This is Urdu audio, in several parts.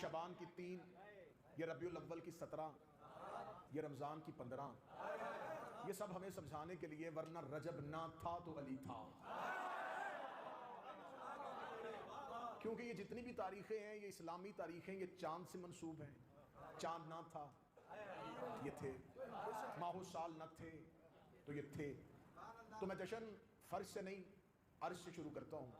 شعبان کی 3، یہ ربیع الاول کی 17، یہ رمضان کی 15، یہ سب ہمیں سمجھانے کے لیے، ورنہ رجب نہ تھا تو علی تھا۔ کیونکہ یہ جتنی بھی تاریخیں ہیں یہ اسلامی تاریخیں، یہ چاند سے منسوب ہیں۔ چاند نہ تھا یہ تھے، ماہ و سال نہ تھے تو یہ تھے۔ تو میں جشن فرش سے نہیں عرش سے شروع کرتا ہوں،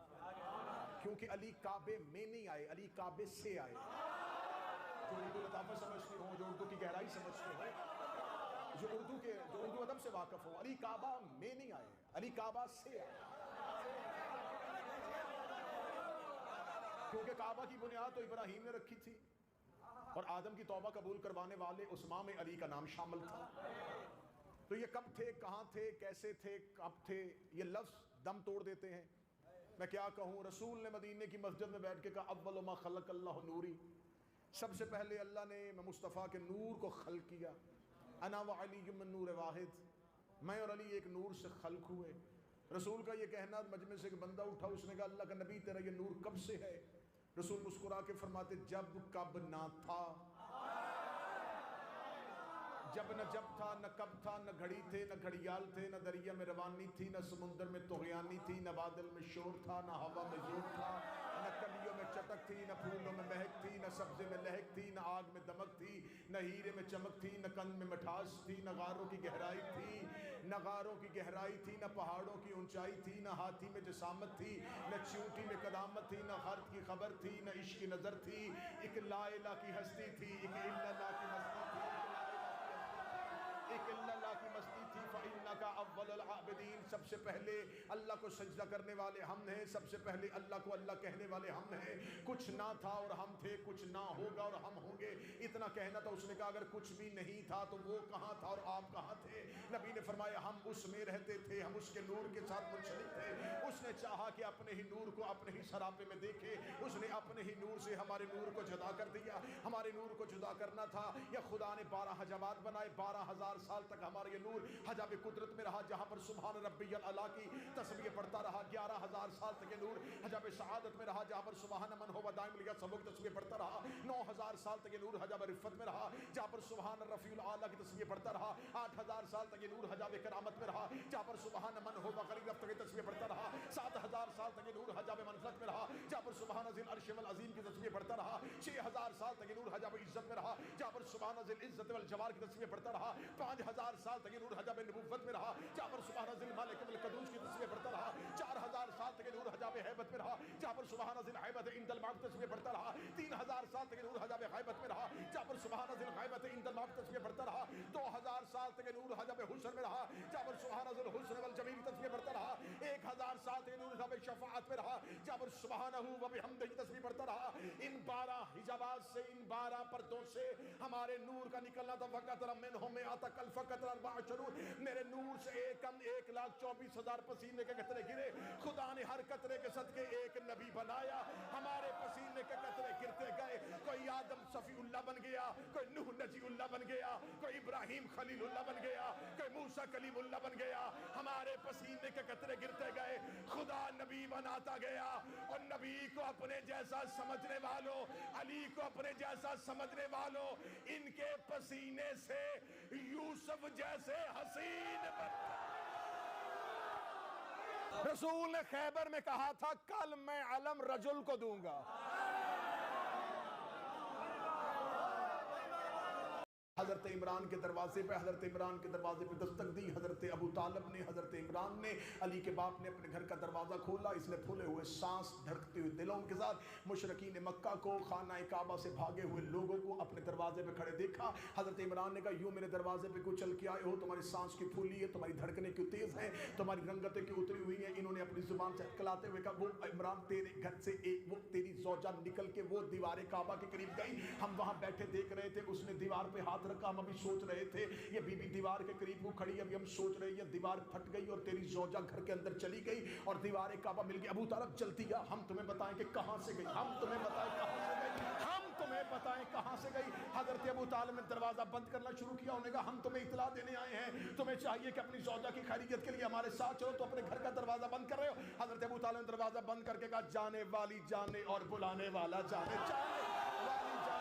کیونکہ علی کعبے میں نہیں آئے، علی کعبے سے آئے۔ جو اردو لطافت سمجھتے ہوں، جو اردو کی گہرائی سمجھتے ہوں، جو اردو ادب سے واقف ہو، علی کعبہ میں نہیں آئے، علی کعبہ سے آئے۔ کیونکہ کعبہ کی بنیاد تو ابراہیم نے رکھی تھی، اور آدم کی توبہ قبول کروانے والے اسماء میں علی کا نام شامل تھا۔ تو یہ کب تھے، کہاں تھے، کیسے تھے، کب تھے، یہ لفظ دم توڑ دیتے ہیں۔ میں کیا کہوں، رسول نے مدینے کی مسجد میں بیٹھ کے کہا اول ما خلق اللہ نوری، سب سے پہلے اللہ نے مصطفیٰ کے نور کو خلق کیا۔ انا و علی من نور واحد، میں اور علی ایک نور سے خلق ہوئے۔ رسول کا یہ کہنا، مجمع سے ایک بندہ اٹھا، اس نے کہا اللہ کا نبی تیرا یہ نور کب سے ہے؟ رسول مسکرا کے فرماتے جب کب نہ تھا، جب نہ جب تھا، نہ کب تھا، نہ گھڑی تھے، نہ گھڑیال تھے، نہ دریا میں روانی تھی، نہ سمندر میں طغیانی تھی، نہ بادل میں شور تھا، نہ ہوا میں زور تھا، نہ کلیوں میں چٹک تھی، نہ پھولوں میں مہک تھی، نہ سبزے میں لہک تھی، نہ آگ میں دمک تھی، نہ ہیرے میں چمک تھی، نہ قند میں مٹھاس تھی، نہ غاروں کی گہرائی تھی، نہ غاروں کی گہرائی تھی، نہ پہاڑوں کی اونچائی تھی، نہ ہاتھی میں جسامت تھی، نہ چیونٹی میں قدامت تھی، نہ خرد کی خبر تھی، نہ عشق کی نظر تھی، ایک لا الہ کی ہستی تھی، ایک الا اللہ کی مستی تھی، ایک اللہ کی مستی تھی۔ فَإِنَّكَ أَوَّلُ الْعَابِدِينَ، سب سے پہلے اللہ کو سجدہ کرنے والے ہم ہیں، سب سے پہلے اللہ کو اللہ کہنے والے ہم ہیں۔ کچھ نہ تھا اور ہم تھے، کچھ نہ ہوگا اور ہم ہوں گے، اتنا کہنا تھا۔ اس نے کہا اگر کچھ بھی نہیں تھا تو وہ کہاں تھا اور آپ کہاں تھے؟ نبی نے فرمایا ہم اس میں رہتے تھے، ہم اس کے نور کے ساتھ منسلک تھے۔ اس نے چاہا کہ اپنے ہی نور کو اپنے ہی سراپے میں دیکھے، اس نے اپنے ہی نور سے ہمارے نور کو جدا کر دیا۔ ہمارے نور کو جدا کرنا تھا یا خدا نے 12 حجابات بنائے، 12,000 سال تک ہمارا یہ نور حجاب قدرت میں رہا، جہاں پر سبحان ربی الاعلیٰ کی تسبیح پڑھتا رہا۔ 11,000 سال تک یہ نور حجاب سعادت میں رہا، جہاں پر سبحان من ہو دائم الیہ سبق تسبیح پڑھتا رہا۔ 9,000 سال تک یہ نور حجاب رفت میں رہا، جہاں پر سبحان رفیع الاعلیٰ کی تسبیح پڑھتا رہا۔ 8,000 سال تک یہ نور حجاب کرامت میں رہا، جہاں پر سبحان من ہو غریب رفت کی تسبیح پڑھتا رہا۔ 7,000 سال تک یہ نور حجاب منزلت میں رہا، جہاں پر سبحان ذی العرش العظیم کی تسبیح پڑھتا رہا۔ 6,000 سال تک یہ نور حجاب عزت میں رہا، جہاں پر سبحان ذی العزت والجلال کی تسبیح پڑھتا رہا۔ 5,000 سال تک یہ نور حجاب نبوت میں رہا، جہاں پر سبحان ذی الملک القدوس کی تسبیح پڑھتا رہا۔ 4,000 سال تک یہ نور حجاب ہیبت میں رہا، جہاں پر سبحان ذی الہیبت عند الموت تسبیح پڑھتا رہا۔ 3,000 سال تک یہ نور حجاب غیبت میں رہا، جہاں پر سبحان ذی الغیبت عند الموت تسبیح پڑھتا رہا۔ 2,000 سال تک یہ نور حجاب حسن میں رہا، جہاں پر سبحان ذی الحسن والجمیل تسبیح پڑھتا رہا۔ 1,000 سال تک یہ نور حجاب شفاعت میں رہا، جہاں پر سبحانہ و بحمدہ کی تسبیح پڑھتا رہا۔ ان 12 حجابات سے، ان 12 پردوں سے ہمارے نور کا نکلنا تھا۔ فقطر منہم مئات الف قطرۃ 24، میرے نور سے 1,24,000 پسینے کے قطرے گرے۔ خدا نے ہر قطرے کے صدقے ایک نبی بنایا، ہمارے پسینے کے قطرے گرتے گئے۔ کوئی آدم صفی اللہ بن گیا، کوئی نوح نجی اللہ بن گیا، کوئی ابراہیم خلیل اللہ بن گیا، کوئی موسیٰ کلیم اللہ بن گیا۔ ہمارے پسینے کے قطرے گرتے گئے، خدا نبی بناتا گیا، اور نبی کو اپنے جیسا سمجھنے والوں، علی کو اپنے جیسا سمجھنے والوں، ان کے پسینے سے یوسف جیسے حسین بنتا۔ رسول نے خیبر میں کہا تھا کل میں علم رجل کو دوں گا۔ حضرت عمران کے دروازے پہ، حضرت عمران کے دروازے پہ دستک دی۔ حضرت ابو طالب نے، حضرت عمران نے، علی کے باپ نے اپنے گھر کا دروازہ کھولا۔ اس نے پھولے ہوئے سانس، دھڑکتے ہوئے دلوں کے ساتھ مشرکین مکہ کو، خانہ کعبہ سے بھاگے ہوئے لوگوں کو اپنے دروازے پہ کھڑے دیکھا۔ حضرت عمران نے کہا یوں میرے دروازے پہ کیوں چل کے آئے ہو؟ تمہاری سانس کی پھولی ہے، تمہاری دھڑکنیں کیوں تیز ہیں، تمہاری رنگتیں کیوں اتری ہوئی ہیں؟ انہوں نے اپنی زبان سے کلاتے ہوئے کہا وہ عمران تیرے گھر سے وہ تیری زوجہ نکل کے وہ دیوار کعبہ کے قریب گئی، ہم وہاں بیٹھے دیکھ رہے تھے، اس نے دیوار پہ ہاتھ رکھا، ہم ابھی سوچ رہے تھے یہ بی بی دیوار کے قریب وہ کھڑی، ابھی ہم سوچ رہے یہ دیوار پھٹ گئی اور تیری زوجہ گھر کے اندر چلی گئی اور دیوار کعبہ مل گئی۔ ابو طالب جلتی گیا، ہم تمہیں بتائیں کہ کہاں سے گئی، ہم تمہیں بتائیں کہاں سے گئی، ہم تمہیں بتائیں کہاں سے گئی۔ حضرت ابو طالب نے دروازہ بند کرنا شروع کیا، انہوں نے کہا ہم تمہیں اطلاع دینے آئے ہیں، تمہیں چاہیے کہ اپنی زوجہ کی خیریت کے لیے ہمارے ساتھ چلو، تو اپنے گھر کا دروازہ بند کر رہے ہو؟ حضرت ابو طالب نے دروازہ بند کر کے کہا جانے والی جانے اور بلانے والا جانے، جانے والی جانے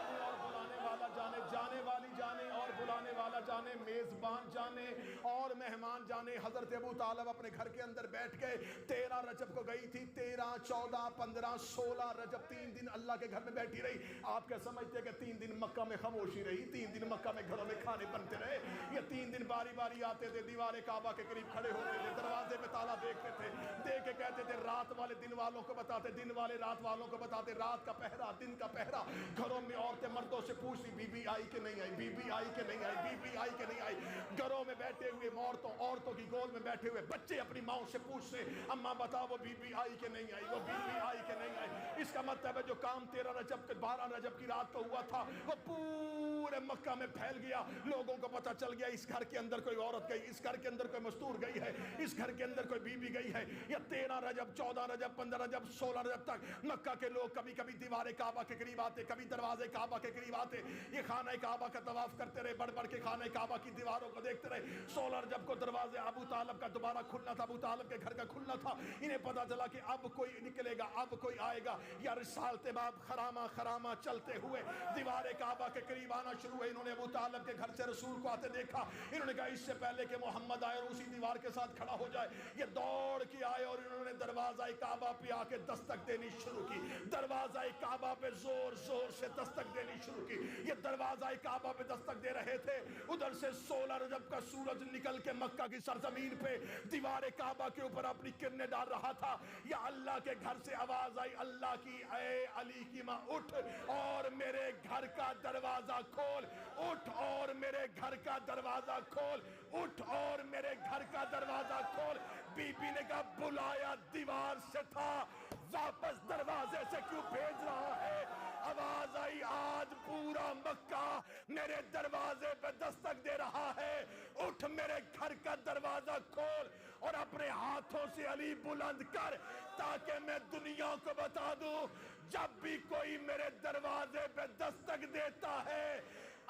جانے، میزبان جانے اور مہمان جانے، حضرت ابو طالب اپنے گھر کے اندر بیٹھ گئے. 13 رجب کو گئی تھی، 13 14 15 16 رجب 3 دن اللہ کے گھر میں بیٹھی رہی. آپ کیا سمجھتے کہ 3 دن مکہ میں خاموشی رہی؟ 3 دن مکہ میں گھروں میں کھانے بنتے رہے؟ یہ 3 دن باری باری آتے تھے، دیوار کعبہ کے قریب کھڑے ہوتے تھے، دروازے پہ تالا دیکھتے تھے، دیکھ کے کہتے تھے رات والے دن والوں کو بتاتے، دن والے رات والوں کو بتاتے، رات کا پہرا دن کا پہرا. گھروں میں عورتیں مردوں سے پوچھتی بی بی آئی کہ نہیں آئی، بی بی آئی کہ نہیں آئی، بی بی آئی کہ نہیں آئی. گھروں میں بیٹھے ہوئے عورتوں کی گود میں بیٹھے ہوئے بچے اپنی ماں سے پوچھتے اماں بتاؤ وہ بی بی آئی کہ نہیں آئی، وہ بی بی آئی کہ نہیں آئی. اس کا مطلب ہے جو کام 13 رجب 12 رجب کی رات کو ہوا تھا وہ پورے مکہ میں پھیل گیا. لوگوں کو پتہ چل گیا اس گھر کے اندر کوئی عورت گئی، اس گھر کے اندر کوئی مستور گئی ہے، اس گھر کے اندر کوئی بی بی گئی ہے. یہ 13 رجب 14 رجب 15 رجب 16 رجب تک مکہ کے لوگ کبھی کبھی دیوار کعبہ کے قریب آتے، کبھی دروازے کعبہ کے قریب آتے. یہ خانہ کعبہ کا طواف کرتے رہے، بڑھ بڑھ کے خانہ کعبہ کی دیواروں کو دیکھتے رہے. 16 رجب کو دروازے ابو طالب کا دوبارہ کھلنا تھا، ابو طالب کے گھر کا کھلنا تھا. انہیں پتا چلا کہ اب کوئی نکلے گا، اب کوئی آئے گا. یا رسالت بعد خرامہ خرامہ چلتے ہوئے دیوار کعبہ کے قریب آنا شروع ہے. انہوں نے ابو طالب کے گھر سے رسول کو آتے دیکھا. انہوں نے کہا اس سے پہلے کہ محمد آئے اور اسی دیوار کے ساتھ کھڑا ہو جائے، یہ دوڑ کے آئے اور انہوں نے دروازہ کعبہ پہ آ کے دستک دینی شروع کی. دروازہ کعبہ پہ زور زور سے دستک دینی شروع کی. یہ دروازہ کعبہ پہ دستک دے رہے تھے. ادھر سے 16 رجب کا سورج نکل کے مکہ کی سرزمین پہ دیوار کعبہ کے اوپر اپنی کرنیں ڈال رہا تھا. یا اللہ کے گھر سے آواز آئی اللہ کی، اے علی کی ماں اٹھ اور میرے گھر کا دروازہ کھول، اٹھ اور میرے گھر کا دروازہ کھول، اٹھ اور میرے گھر کا دروازہ کھول. بی بی نے کہا بلایا دیوار سے تھا، واپس دروازے سے کیوں بھیج رہا ہے؟ آواز آئی آج پورا مکہ میرے دروازے پہ دستک دے رہا ہے، اٹھ میرے گھر کا دروازہ کھول اور اپنے ہاتھوں سے علی بلند کر تاکہ میں دنیا کو بتا دوں جب بھی کوئی میرے دروازے پہ دستک دیتا ہے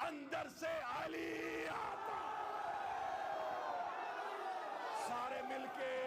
اندر سے علی آتا. سارے مل کے